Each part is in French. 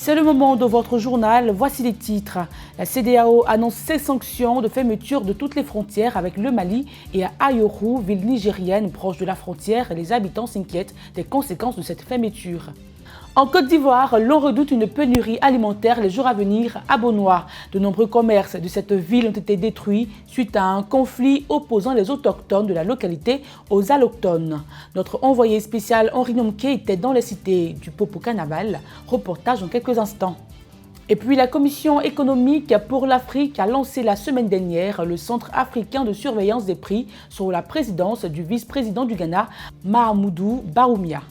C'est le moment de votre journal. Voici les titres. La CEDEAO annonce ses sanctions de fermeture de toutes les frontières avec le Mali et à Ayoru, ville nigérienne proche de la frontière. Les habitants s'inquiètent des conséquences de cette fermeture. En Côte d'Ivoire, l'on redoute une pénurie alimentaire les jours à venir à Bonois. De nombreux commerces de cette ville ont été détruits suite à un conflit opposant les autochtones de la localité aux allochtones. Notre envoyé spécial Henri Nomke était dans les cités du Popo-Carnaval. Reportage dans quelques instants. Et puis la Commission économique pour l'Afrique a lancé la semaine dernière le Centre africain de surveillance des prix sous la présidence du vice-président du Ghana, Mahamoudou Baoumia.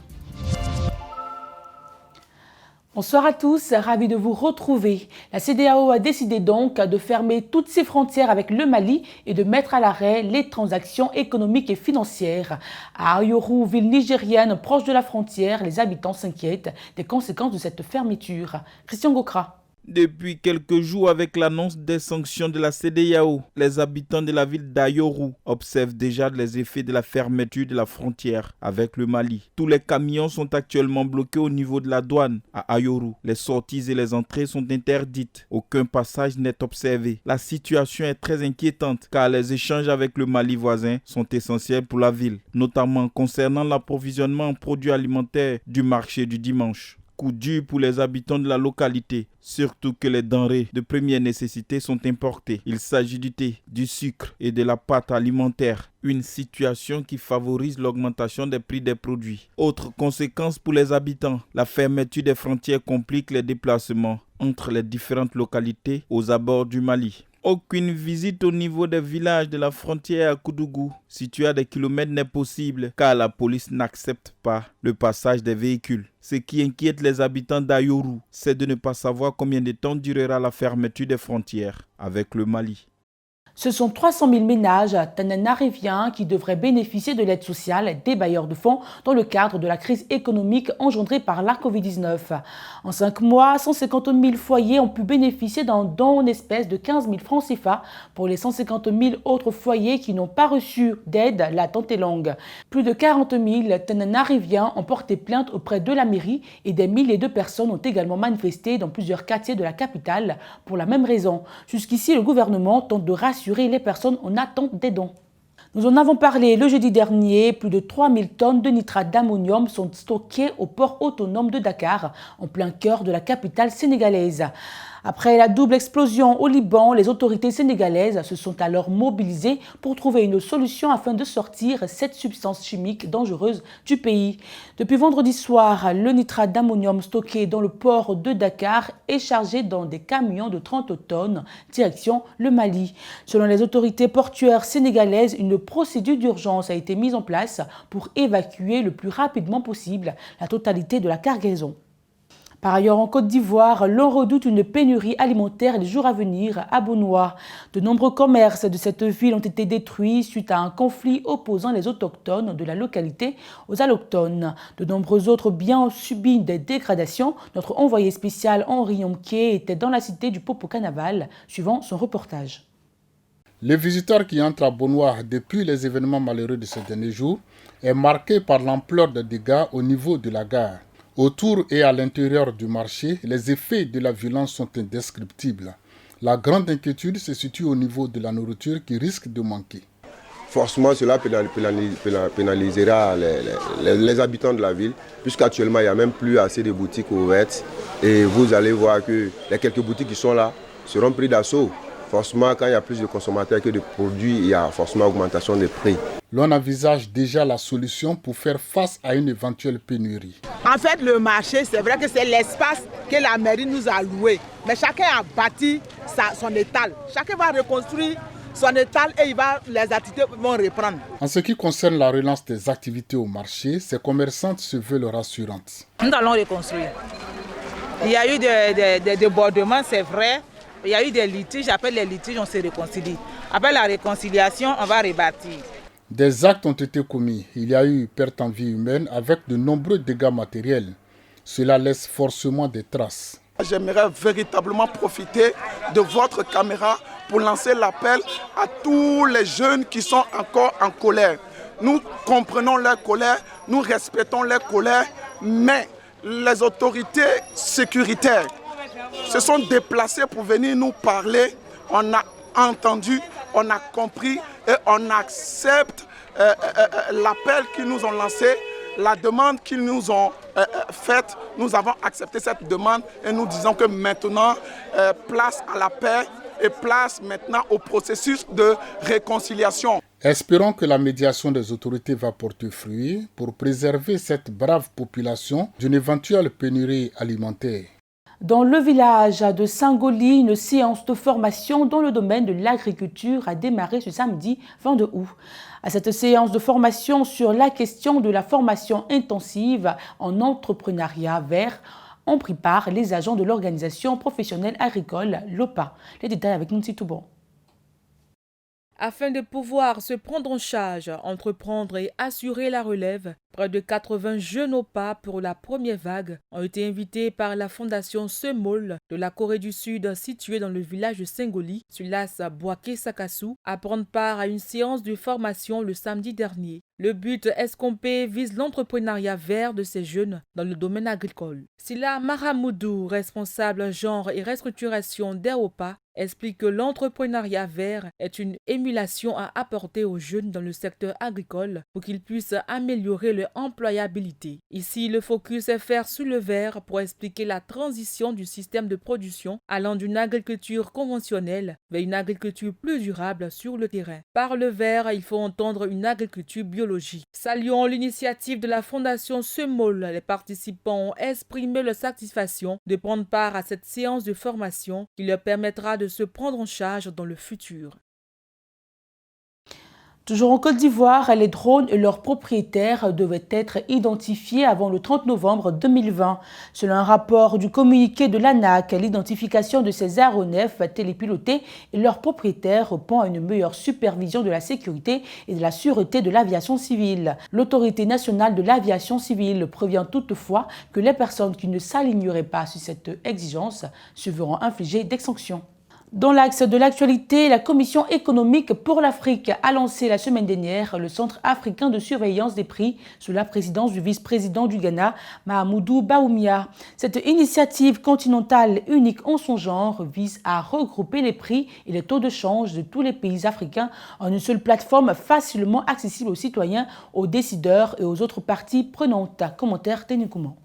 Bonsoir à tous, ravi de vous retrouver. La CEDEAO a décidé donc de fermer toutes ses frontières avec le Mali et de mettre à l'arrêt les transactions économiques et financières. À Ayoru, ville nigérienne proche de la frontière, les habitants s'inquiètent des conséquences de cette fermeture. Christian Gokra. Depuis quelques jours, avec l'annonce des sanctions de la CEDEAO, les habitants de la ville d'Ayoru observent déjà les effets de la fermeture de la frontière avec le Mali. Tous les camions sont actuellement bloqués au niveau de la douane à Ayoru. Les sorties et les entrées sont interdites. Aucun passage n'est observé. La situation est très inquiétante car les échanges avec le Mali voisin sont essentiels pour la ville, notamment concernant l'approvisionnement en produits alimentaires du marché du dimanche. Coup dur pour les habitants de la localité, surtout que les denrées de première nécessité sont importées. Il s'agit du thé, du sucre et de la pâte alimentaire. Une situation qui favorise l'augmentation des prix des produits. Autre conséquence pour les habitants, la fermeture des frontières complique les déplacements entre les différentes localités aux abords du Mali. Aucune visite au niveau des villages de la frontière à Koudougou, situé à des kilomètres, n'est possible car la police n'accepte pas le passage des véhicules. Ce qui inquiète les habitants d'Ayoru, c'est de ne pas savoir combien de temps durera la fermeture des frontières avec le Mali. Ce sont 300 000 ménages tananariviens qui devraient bénéficier de l'aide sociale des bailleurs de fonds dans le cadre de la crise économique engendrée par la Covid-19. En 5 mois, 150 000 foyers ont pu bénéficier d'un don en espèces de 15 000 francs CFA. Pour les 150 000 autres foyers qui n'ont pas reçu d'aide, l'attente est longue. Plus de 40 000 tananariviens ont porté plainte auprès de la mairie et des milliers de personnes ont également manifesté dans plusieurs quartiers de la capitale pour la même raison. Jusqu'ici, le gouvernement tente de rassurer les personnes en attente des dons. Nous en avons parlé le jeudi dernier, plus de 3000 tonnes de nitrate d'ammonium sont stockées au port autonome de Dakar, en plein cœur de la capitale sénégalaise. Après la double explosion au Liban, les autorités sénégalaises se sont alors mobilisées pour trouver une solution afin de sortir cette substance chimique dangereuse du pays. Depuis vendredi soir, le nitrate d'ammonium stocké dans le port de Dakar est chargé dans des camions de 30 tonnes, direction le Mali. Selon les autorités portuaires sénégalaises, une procédure d'urgence a été mise en place pour évacuer le plus rapidement possible la totalité de la cargaison. Par ailleurs, en Côte d'Ivoire, l'on redoute une pénurie alimentaire les jours à venir à Bonois. De nombreux commerces de cette ville ont été détruits suite à un conflit opposant les autochtones de la localité aux allochtones. De nombreux autres biens ont subi des dégradations. Notre envoyé spécial Henri Nomke était dans la cité du Popo-Carnaval, suivant son reportage. Les visiteurs qui entrent à Bonois depuis les événements malheureux de ces derniers jours est marqué par l'ampleur des dégâts au niveau de la gare. Autour et à l'intérieur du marché, les effets de la violence sont indescriptibles. La grande inquiétude se situe au niveau de la nourriture qui risque de manquer. Forcément, cela pénalisera les habitants de la ville, puisqu'actuellement, il n'y a même plus assez de boutiques ouvertes. Et vous allez voir que les quelques boutiques qui sont là seront pris d'assaut. Forcément, quand il y a plus de consommateurs que de produits, il y a forcément augmentation des prix. L'on envisage déjà la solution pour faire face à une éventuelle pénurie. En fait, le marché, c'est vrai que c'est l'espace que la mairie nous a loué. Mais chacun a bâti son étal. Chacun va reconstruire son étal et les activités vont reprendre. En ce qui concerne la relance des activités au marché, ces commerçantes se veulent rassurantes. Nous allons reconstruire. Il y a eu des débordements, c'est vrai. Il y a eu des litiges. Après les litiges, on se réconcilie. Après la réconciliation, on va rebâtir. Des actes ont été commis. Il y a eu perte en vie humaine avec de nombreux dégâts matériels. Cela laisse forcément des traces. J'aimerais véritablement profiter de votre caméra pour lancer l'appel à tous les jeunes qui sont encore en colère. Nous comprenons leur colère, nous respectons leur colère, mais les autorités sécuritaires se sont déplacés pour venir nous parler. On a entendu, on a compris et on accepte l'appel qu'ils nous ont lancé, la demande qu'ils nous ont faite. Nous avons accepté cette demande et nous disons que maintenant, place à la paix et place maintenant au processus de réconciliation. Espérons que la médiation des autorités va porter fruit pour préserver cette brave population d'une éventuelle pénurie alimentaire. Dans le village de Sangoli, une séance de formation dans le domaine de l'agriculture a démarré ce samedi 22 août. À cette séance de formation sur la question de la formation intensive en entrepreneuriat vert, ont pris part les agents de l'organisation professionnelle agricole, l'OPA. Les détails avec Nunsi Toubon. Afin de pouvoir se prendre en charge, entreprendre et assurer la relève, près de 80 jeunes OPA pour la première vague ont été invités par la fondation Semol de la Corée du Sud située dans le village de Sangoli, Sulas Boaké Sakasu, à prendre part à une séance de formation le samedi dernier. Le but escompté vise l'entrepreneuriat vert de ces jeunes dans le domaine agricole. Sila Mahamoudou, responsable genre et restructuration d'EOPA, explique que l'entrepreneuriat vert est une émulation à apporter aux jeunes dans le secteur agricole pour qu'ils puissent améliorer leur employabilité. Ici, le focus est fait sur le vert pour expliquer la transition du système de production allant d'une agriculture conventionnelle vers une agriculture plus durable sur le terrain. Par le vert, il faut entendre une agriculture biologique. Saluons l'initiative de la fondation Semol. Les participants ont exprimé leur satisfaction de prendre part à cette séance de formation qui leur permettra de se prendre en charge dans le futur. Toujours en Côte d'Ivoire, les drones et leurs propriétaires devaient être identifiés avant le 30 novembre 2020. Selon un rapport du communiqué de l'ANAC, l'identification de ces aéronefs télépilotés et leurs propriétaires répond à une meilleure supervision de la sécurité et de la sûreté de l'aviation civile. L'autorité nationale de l'aviation civile prévient toutefois que les personnes qui ne s'aligneraient pas sur cette exigence se verront infliger des sanctions. Dans l'axe de l'actualité, la Commission économique pour l'Afrique a lancé la semaine dernière le Centre africain de surveillance des prix sous la présidence du vice-président du Ghana, Mahamoudou Bawumia. Cette initiative continentale unique en son genre vise à regrouper les prix et les taux de change de tous les pays africains en une seule plateforme facilement accessible aux citoyens, aux décideurs et aux autres parties prenantes. Commentaire Ténikoumou.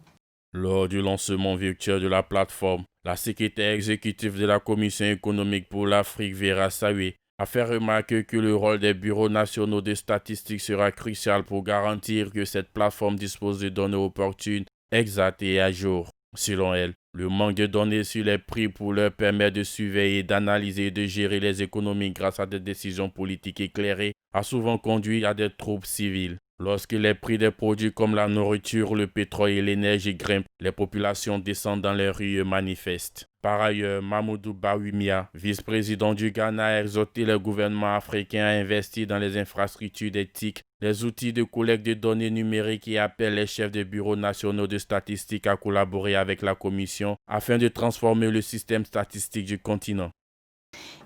Lors du lancement virtuel de la plateforme, la secrétaire exécutive de la Commission économique pour l'Afrique, Vera Sawe, a fait remarquer que le rôle des bureaux nationaux de statistiques sera crucial pour garantir que cette plateforme dispose de données opportunes, exactes et à jour. Selon elle, le manque de données sur les prix pour leur permettre de surveiller, d'analyser et de gérer les économies grâce à des décisions politiques éclairées a souvent conduit à des troubles civils. Lorsque les prix des produits comme la nourriture, le pétrole et l'énergie grimpent, les populations descendent dans les rues et manifestent. Par ailleurs, Mahamoudou Bawumia, vice-président du Ghana, a exhorté le gouvernement africain à investir dans les infrastructures d'éthique, les outils de collecte de données numériques et appelle les chefs des bureaux nationaux de statistiques à collaborer avec la Commission afin de transformer le système statistique du continent.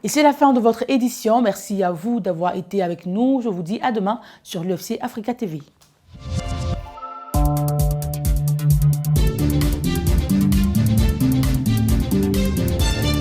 Et c'est la fin de votre édition. Merci à vous d'avoir été avec nous. Je vous dis à demain sur l'UFC Africa TV.